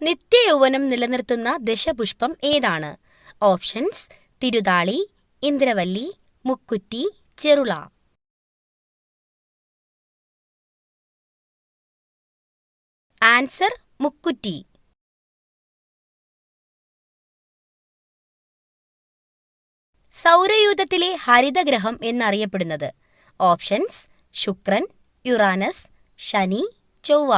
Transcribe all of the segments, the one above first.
നിത്യയൗവനം നിലനിർത്തുന്ന ദശപുഷ്പം ഏതാണ്? ഓപ്ഷൻസ്: തിരുതാളി, ഇന്ദ്രവല്ലി, മുക്കുറ്റി, ചെറുള. ആൻസർ: മുക്കുറ്റി. സൗരയൂഥത്തിലെ ഹരിതഗ്രഹം എന്നറിയപ്പെടുന്നത്? ഓപ്ഷൻസ്: ശുക്രൻ, യുറാനസ്, ശനി, ചൊവ്വ.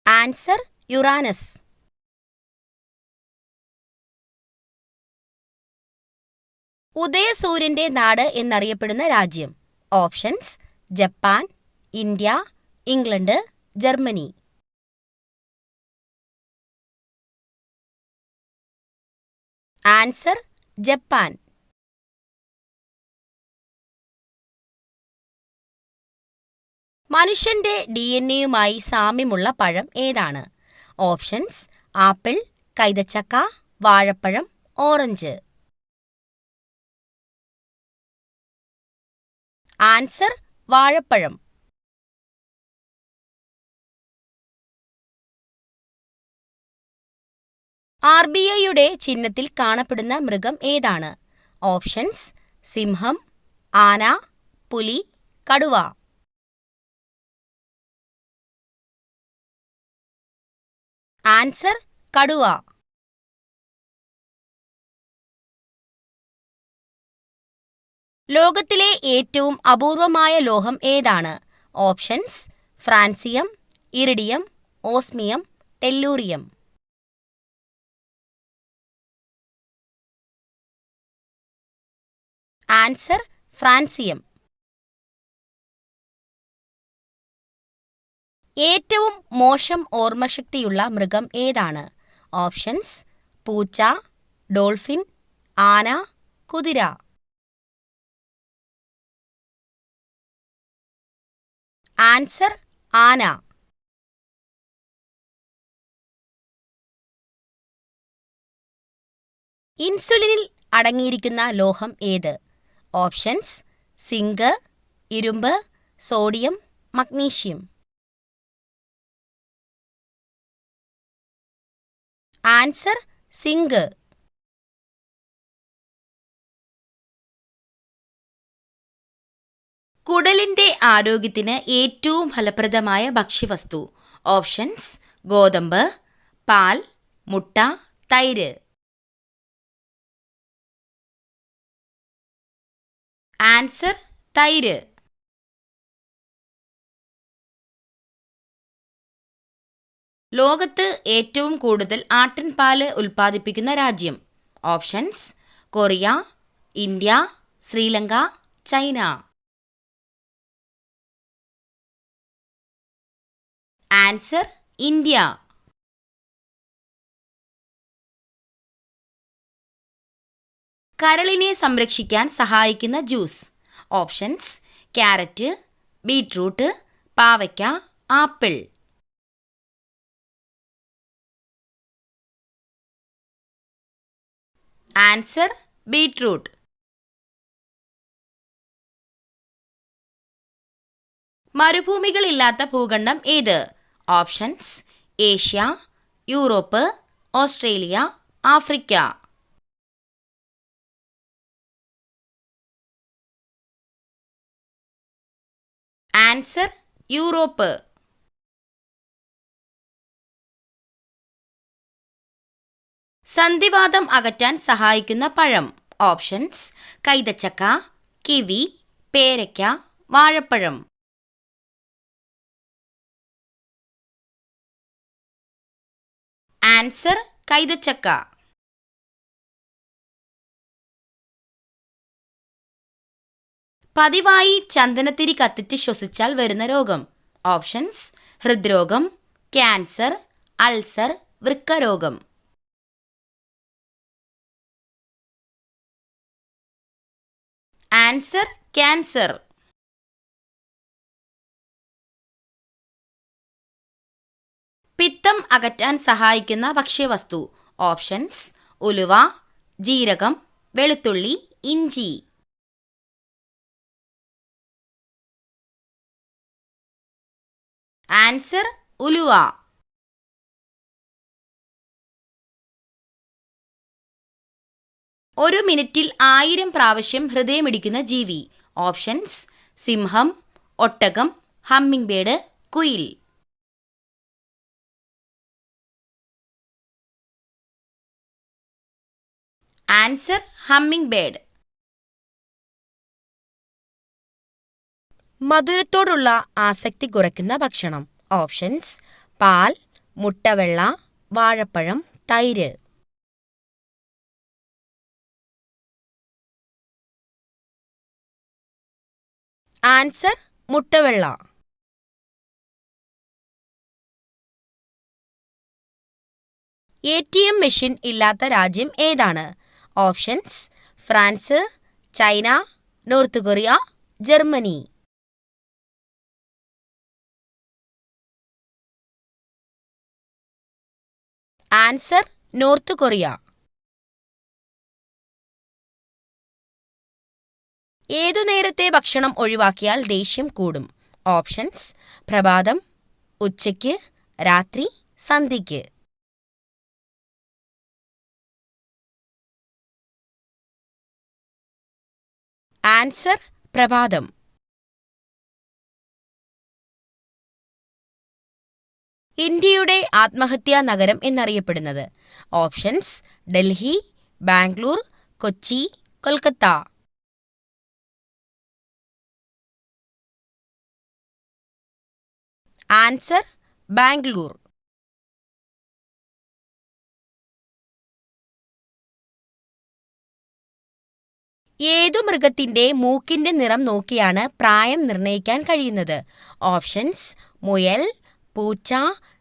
Answer: Uranus. ഉദയസൂര്യന്റെ നാട് എന്നറിയപ്പെടുന്ന രാജ്യം? Options: Japan, India, England, Germany. Answer: Japan. മനുഷ്യന്റെ DNA-യുമായി സാമ്യമുള്ള പഴം ഏതാണ്? ഓപ്ഷൻസ്: ആപ്പിൾ, കൈതച്ചക്ക, വാഴപ്പഴം, ഓറഞ്ച്. ആൻസർ: വാഴപ്പഴം. RBIയുടെ ചിഹ്നത്തിൽ കാണപ്പെടുന്ന മൃഗം ഏതാണ്? ഓപ്ഷൻസ്: സിംഹം, ആന, പുലി, കടുവ. ആൻസർ: കടുവ. ലോകത്തിലെ ഏറ്റവും അപൂർവമായ ലോഹം ഏതാണ്? Options: francium, iridium, osmium, tellurium. Answer: francium. ഏറ്റവും മോശം ഓർമ്മശക്തിയുള്ള മൃഗം ഏതാണ്? ഓപ്ഷൻസ്: പൂച്ച, ഡോൾഫിൻ, ആന, കുതിര. ആൻസർ: ആന. ഇൻസുലിനിൽ അടങ്ങിയിരിക്കുന്ന ലോഹം ഏത്? ഓപ്ഷൻസ്: സിങ്ക്, ഇരുമ്പ്, സോഡിയം, മഗ്നീഷ്യം. Answer: zinc. കുടലിന്റെ ആരോഗ്യത്തിന് ഏറ്റവും ഫലപ്രദമായ ഭക്ഷ്യവസ്തു? ഓപ്ഷൻസ്: ഗോതമ്പ്, പാൽ, മുട്ട, തൈര്. ആൻസർ: തൈര്. ലോകത്ത് ഏറ്റവും കൂടുതൽ ആട്ടിൻപാല് ഉൽപ്പാദിപ്പിക്കുന്ന രാജ്യം? Options: Korea, India, Sri Lanka, China. Answer: India. കരളിനെ സംരക്ഷിക്കാൻ സഹായിക്കുന്ന ജ്യൂസ്? ഓപ്ഷൻസ്: ക്യാരറ്റ്, ബീറ്റ്റൂട്ട്, പാവയ്ക്ക, ആപ്പിൾ. Answer: beetroot. മരുഭൂമികളില്ലാത്ത ഭൂഖണ്ഡം ഏത്? Options: Asia, Europe, Australia, Africa. Answer: Europe. സന്ധിവാതം അകറ്റാൻ സഹായിക്കുന്ന പഴം? ഓപ്ഷൻസ്: കൈതച്ചക്ക, കിവി, പേരയ്ക്ക, വാഴപ്പഴം. ആൻസർ: കൈതച്ചക്ക. പതിവായി ചന്ദനത്തിരി കത്തിച്ച് ശ്വസിച്ചാൽ വരുന്ന രോഗം? ഓപ്ഷൻസ്: ഹൃദ്രോഗം, ക്യാൻസർ, അൾസർ, വൃക്കരോഗം. Answer: cancer. പിത്തം അകറ്റാൻ സഹായിക്കുന്ന ഭക്ഷ്യവസ്തു? ഓപ്ഷൻസ്: ഉലുവ, ജീരകം, വെളുത്തുള്ളി, ഇഞ്ചി. ആൻസർ ഉലുവ. ഒരു മിനിറ്റിൽ 1000 പ്രാവശ്യം ഹൃദയമിടിക്കുന്ന ജീവി. ഓപ്ഷൻസ്: സിംഹം, ഒട്ടകം, ഹമ്മിങ് ബേർഡ്, കുയിൽ. Answer humming bird. മധുരത്തോടുള്ള ആസക്തി കുറയ്ക്കുന്ന ഭക്ഷണം. ഓപ്ഷൻസ്: പാൽ, മുട്ടവെള്ള, വാഴപ്പഴം, തൈര്. ആൻസർ മുട്ടവെള്ള. ATM മെഷീൻ ഇല്ലാത്ത രാജ്യം ഏതാണ്? Options: France, China, north Korea, Germany. Answer north Korea. ഏതു നേരത്തെ ഭക്ഷണം ഒഴിവാക്കിയാൽ ദേഷ്യം കൂടും? ഓപ്ഷൻസ്: പ്രഭാതം, ഉച്ചയ്ക്ക്, രാത്രി, സന്ധ്യയ്ക്ക്. ആൻസർ പ്രഭാതം. ഇന്ത്യയുടെ ആത്മഹത്യാ നഗരം എന്നറിയപ്പെടുന്നത്. ഓപ്ഷൻസ്: ഡൽഹി, ബാംഗ്ലൂർ, കൊച്ചി, കൊൽക്കത്ത. ആൻസർ ബാംഗ്ലൂർ. ഏതു മൃഗത്തിന്റെ മൂക്കിന്റെ നിറം നോക്കിയാണ് പ്രായം നിർണ്ണയിക്കാൻ കഴിയുന്നത്? ഓപ്ഷൻസ്: മുയൽ, പൂച്ച,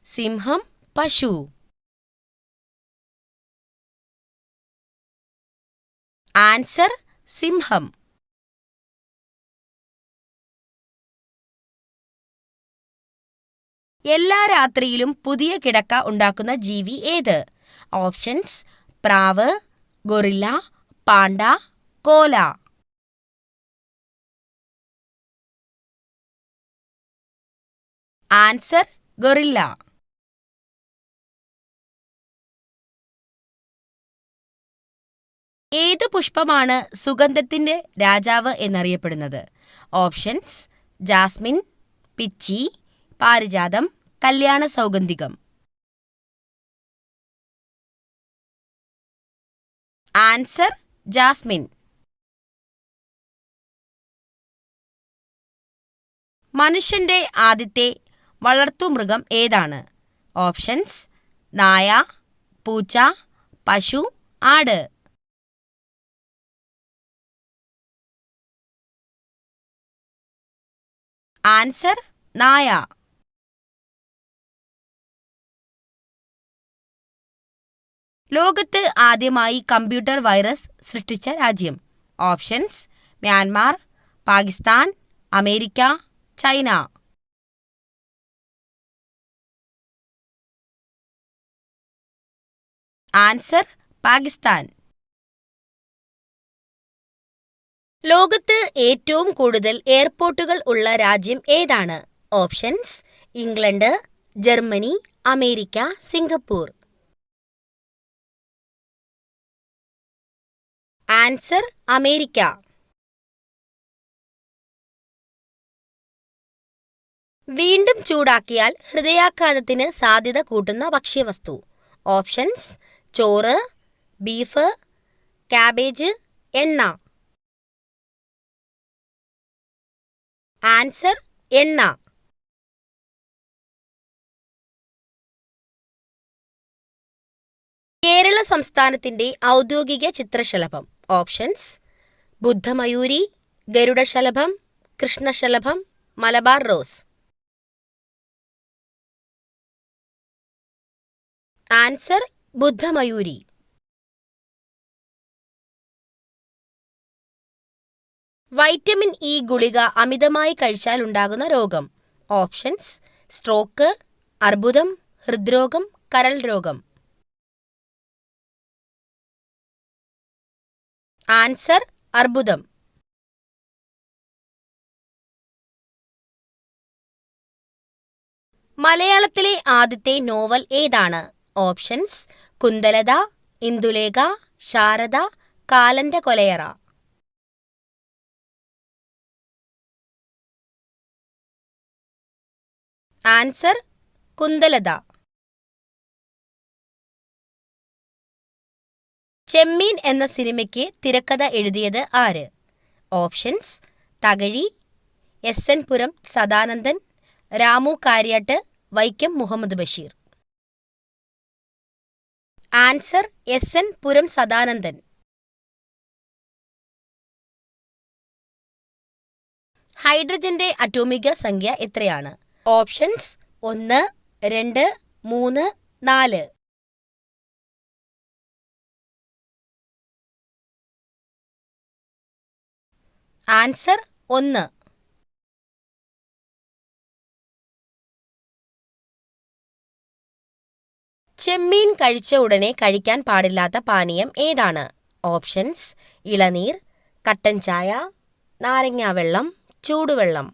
സിംഹം, പശു. ആൻസർ സിംഹം. എല്ലാ രാത്രിയിലും പുതിയ കിടക്ക ഉണ്ടാക്കുന്ന ജീവി ഏത്? ഓപ്ഷൻസ്: പ്രാവ്, ഗൊറില്ല, പാണ്ട, കോല. Answer guerrilla. ഏതു പുഷ്പമാണ് സുഗന്ധത്തിന്റെ രാജാവ് എന്നറിയപ്പെടുന്നത്? ഓപ്ഷൻസ്: ജാസ്മിൻ, പിച്ചി, പാരിജാതം, കല്യാണ സൗഗന്ധികം. Answer Jasmine. മനുഷ്യന്റെ ആദ്യത്തെ വളർത്തുമൃഗം ഏതാണ്? ഓപ്ഷൻസ്: നായ, പൂച്ച, പശു, ആട്. ആൻസർ നായ. ലോകത്ത് ആദ്യമായി കമ്പ്യൂട്ടർ വൈറസ് സൃഷ്ടിച്ച രാജ്യം. Options: Myanmar, Pakistan, America, China. Answer Pakistan. ലോകത്ത് ഏറ്റവും കൂടുതൽ എയർപോർട്ടുകൾ ഉള്ള രാജ്യം ഏതാണ്? Options: England, Germany, America, Singapore. Answer America. വീണ്ടും ചൂടാക്കിയാൽ ഹൃദയാഘാതത്തിന് സാധ്യത കൂട്ടുന്ന ഭക്ഷ്യവസ്തു. ഓപ്ഷൻസ്: ചോറ്, ബീഫ്, കാബേജ്, എണ്ണ. ആൻസർ എണ്ണ. കേരള സംസ്ഥാനത്തിന്റെ ഔദ്യോഗിക ചിത്രശലഭം. ഓപ്ഷൻസ്: ബുദ്ധമയൂരി, ഗരുഡശലഭം, കൃഷ്ണശലഭം, മലബാർ റോസ്. ആൻസർ ബുദ്ധമയൂരി. വൈറ്റമിൻ ഇ ഗുളിക അമിതമായി കഴിച്ചാൽ ഉണ്ടാകുന്ന രോഗം. ഓപ്ഷൻസ്: സ്ട്രോക്ക്, അർബുദം, ഹൃദ്രോഗം, കരൾ രോഗം. ആൻസർ അർബുദം. മലയാളത്തിലെ ആദ്യത്തെ നോവൽ ഏതാണ്? ഓപ്ഷൻസ്: കുന്തലത, ഇന്ദുലേഖ, ശാരദ, കാലന്റെ കൊലയറ. ആൻസർ: കുന്തലത. ചെമ്മീൻ എന്ന സിനിമയ്ക്ക് തിരക്കഥ എഴുതിയത് ആര്? ഓപ്ഷൻസ്: തകഴി, എസ്.എൻ. പുരം സദാനന്ദൻ, രാമു കാര്യാട്ട്, വൈക്കം മുഹമ്മദ് ബഷീർ. ആൻസർ: എസ്.എൻ. പുരം സദാനന്ദൻ. ഹൈഡ്രജന്റെ അറ്റോമിക സംഖ്യ എത്രയാണ്? ഓപ്ഷൻസ്: 1, 2, 3, 4. ആൻസർ: 1. ചെമ്മീൻ കഴിച്ച ഉടനെ കഴിക്കാൻ പാടില്ലാത്ത പാനീയം ഏതാണ്? ഓപ്ഷൻസ്: ഇളനീർ, കട്ടൻ ചായ, നാരങ്ങാവെള്ളം, ചൂടുവെള്ളം.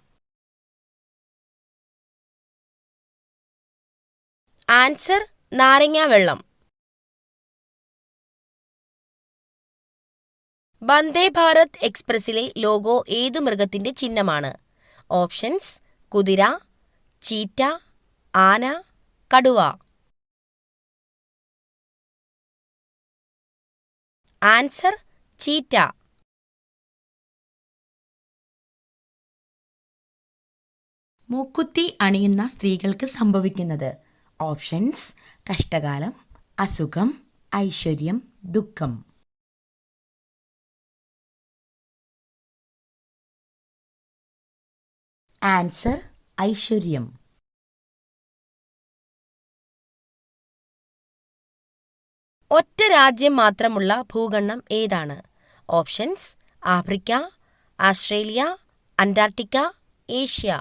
ആൻസർ: നാരങ്ങാവെള്ളം. വന്ദേ ഭാരത് എക്സ്പ്രസിലെ ലോഗോ ഏതു മൃഗത്തിന്റെ ചിഹ്നമാണ്? ഓപ്ഷൻസ്: കുതിര, ചീറ്റ, ആന, കടുവ. Answer: cheetah. മൂക്കുത്തി അണിയുന്ന സ്ത്രീകൾക്ക് സംഭവിക്കുന്നത്? ഓപ്ഷൻസ്: കഷ്ടകാലം, അസുഖം, ഐശ്വര്യം, ദുഃഖം. ആൻസർ: ഐശ്വര്യം. ഒറ്റ രാജ്യം മാത്രമുള്ള ഭൂഖണ്ഡം ഏതാണ്? Options: Africa, Australia, Antarctica, Asia.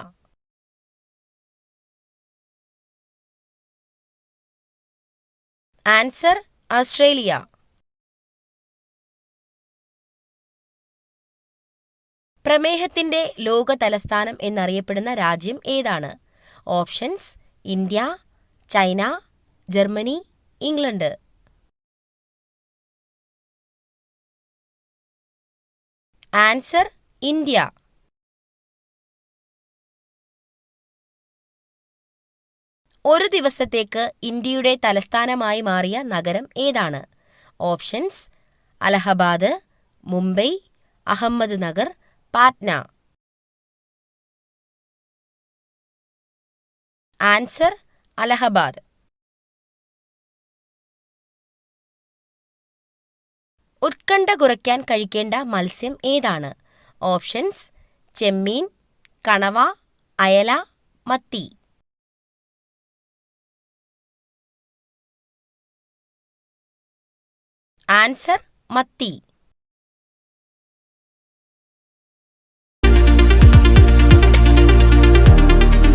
Answer: Australia. പ്രമേഹത്തിന്റെ ലോക തലസ്ഥാനം എന്നറിയപ്പെടുന്ന രാജ്യം ഏതാണ്? Options: India, China, Germany, England. Answer: India. ഒരു ദിവസത്തേക്ക് ഇന്ത്യയുടെ തലസ്ഥാനമായി മാറിയ നഗരം ഏതാണ്? ഓപ്ഷൻസ്: അലഹബാദ്, മുംബൈ, അഹമ്മദ് നഗർ, പാറ്റ്ന. ആൻസർ: അലഹബാദ്. ഉത്കണ്ഠ കുറയ്ക്കാൻ കഴിക്കേണ്ട മത്സ്യം ഏതാണ്? ഓപ്ഷൻസ്: ചെമ്മീൻ, കണവ, അയല, മത്തി. ആൻസർ: മത്തി.